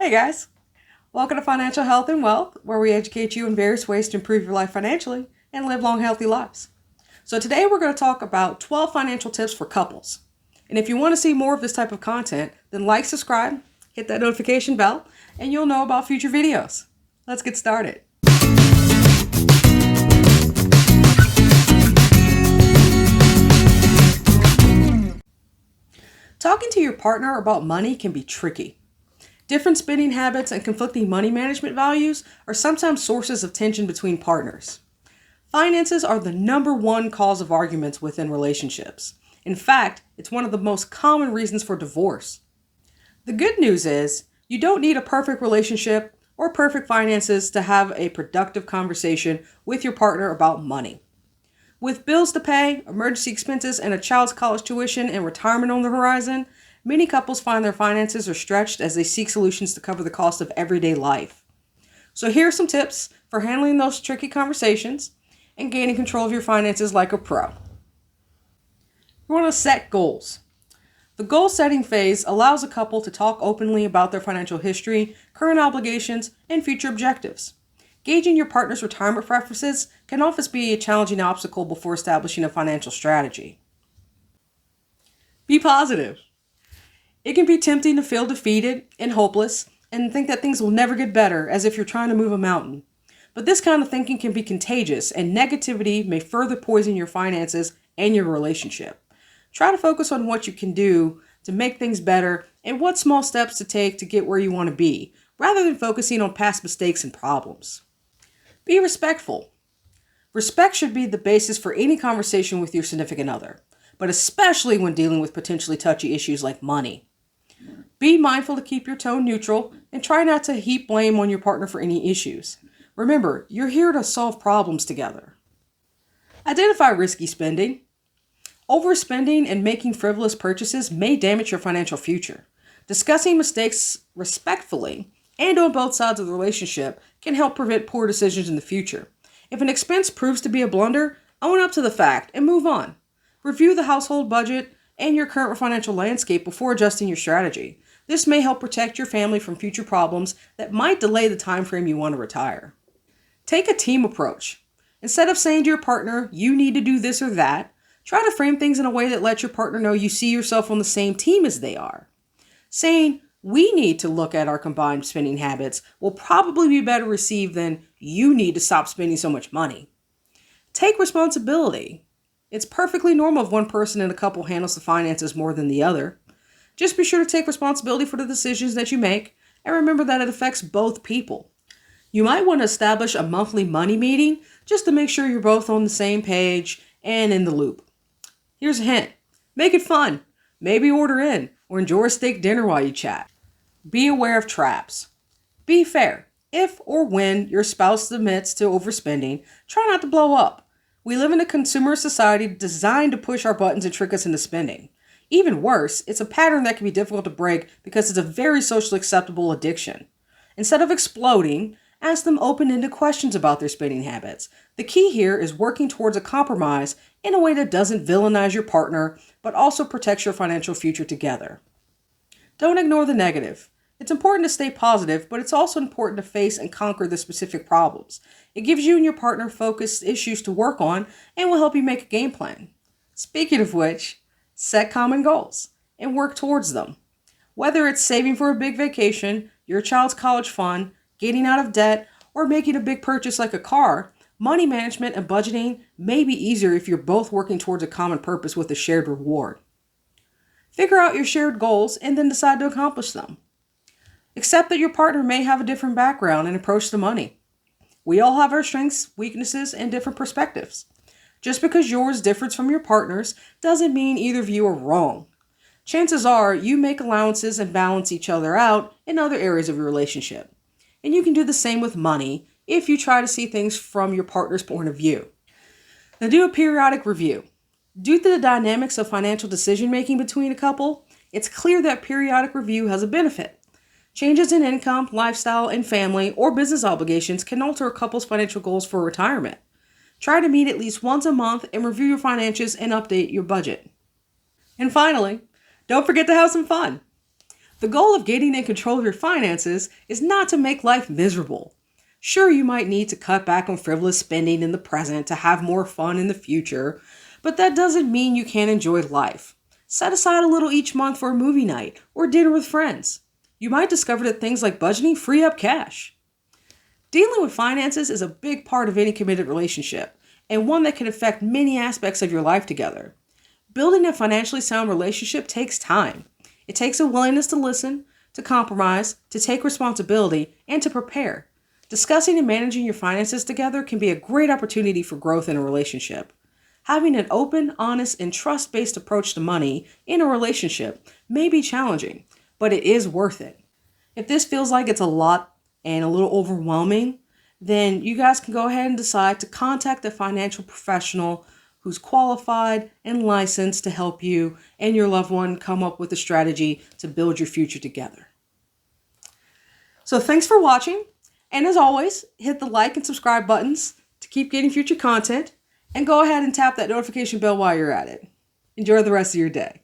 Hey guys, welcome to Financial Health and Wealth, where we educate you in various ways to improve your life financially and live long, healthy lives. So today we're going to talk about 12 financial tips for couples. And if you want to see more of this type of content, then like, subscribe, hit that notification bell, and you'll know about future videos. Let's get started. Talking to your partner about money can be tricky. Different spending habits and conflicting money management values are sometimes sources of tension between partners. Finances are the number one cause of arguments within relationships. In fact, it's one of the most common reasons for divorce. The good news is, you don't need a perfect relationship or perfect finances to have a productive conversation with your partner about money. With bills to pay, emergency expenses, and a child's college tuition and retirement on the horizon, many couples find their finances are stretched as they seek solutions to cover the cost of everyday life. So here are some tips for handling those tricky conversations and gaining control of your finances like a pro. You want to set goals. The goal setting phase allows a couple to talk openly about their financial history, current obligations, and future objectives. Gauging your partner's retirement preferences can often be a challenging obstacle before establishing a financial strategy. Be positive. It can be tempting to feel defeated and hopeless and think that things will never get better, as if you're trying to move a mountain. But this kind of thinking can be contagious, and negativity may further poison your finances and your relationship. Try to focus on what you can do to make things better and what small steps to take to get where you want to be, rather than focusing on past mistakes and problems. Be respectful. Respect should be the basis for any conversation with your significant other, but especially when dealing with potentially touchy issues like money. Be mindful to keep your tone neutral and try not to heap blame on your partner for any issues. Remember, you're here to solve problems together. Identify risky spending. Overspending and making frivolous purchases may damage your financial future. Discussing mistakes respectfully and on both sides of the relationship can help prevent poor decisions in the future. If an expense proves to be a blunder, own up to the fact and move on. Review the household budget and your current financial landscape before adjusting your strategy. This may help protect your family from future problems that might delay the time frame you want to retire. Take a team approach. Instead of saying to your partner, you need to do this or that, try to frame things in a way that lets your partner know you see yourself on the same team as they are. Saying, we need to look at our combined spending habits will probably be better received than you need to stop spending so much money. Take responsibility. It's perfectly normal if one person in a couple handles the finances more than the other. Just be sure to take responsibility for the decisions that you make and remember that it affects both people. You might want to establish a monthly money meeting just to make sure you're both on the same page and in the loop. Here's a hint. Make it fun. Maybe order in or enjoy a steak dinner while you chat. Be aware of traps. Be fair. If or when your spouse admits to overspending, try not to blow up. We live in a consumer society designed to push our buttons and trick us into spending. Even worse, it's a pattern that can be difficult to break because it's a very socially acceptable addiction. Instead of exploding, ask them open-ended questions about their spending habits. The key here is working towards a compromise in a way that doesn't villainize your partner, but also protects your financial future together. Don't ignore the negative. It's important to stay positive, but it's also important to face and conquer the specific problems. It gives you and your partner focused issues to work on and will help you make a game plan. Speaking of which, set common goals and work towards them. Whether it's saving for a big vacation, your child's college fund, getting out of debt, or making a big purchase like a car, money management and budgeting may be easier if you're both working towards a common purpose with a shared reward. Figure out your shared goals and then decide to accomplish them. Accept that your partner may have a different background and approach to money. We all have our strengths, weaknesses, and different perspectives. Just because yours differs from your partner's doesn't mean either of you are wrong. Chances are you make allowances and balance each other out in other areas of your relationship. And you can do the same with money if you try to see things from your partner's point of view. Now do a periodic review. Due to the dynamics of financial decision-making between a couple, it's clear that periodic review has a benefit. Changes in income, lifestyle, and family or business obligations can alter a couple's financial goals for retirement. Try to meet at least once a month and review your finances and update your budget. And finally, don't forget to have some fun. The goal of getting in control of your finances is not to make life miserable. Sure, you might need to cut back on frivolous spending in the present to have more fun in the future, but that doesn't mean you can't enjoy life. Set aside a little each month for a movie night or dinner with friends. You might discover that things like budgeting free up cash. Dealing with finances is a big part of any committed relationship, and one that can affect many aspects of your life together. Building a financially sound relationship takes time. It takes a willingness to listen, to compromise, to take responsibility, and to prepare. Discussing and managing your finances together can be a great opportunity for growth in a relationship. Having an open, honest, and trust-based approach to money in a relationship may be challenging, but it is worth it. If this feels like it's a lot and a little overwhelming, then you guys can go ahead and decide to contact a financial professional who's qualified and licensed to help you and your loved one come up with a strategy to build your future together. So thanks for watching. And as always, hit the like and subscribe buttons to keep getting future content, and go ahead and tap that notification bell while you're at it. Enjoy the rest of your day.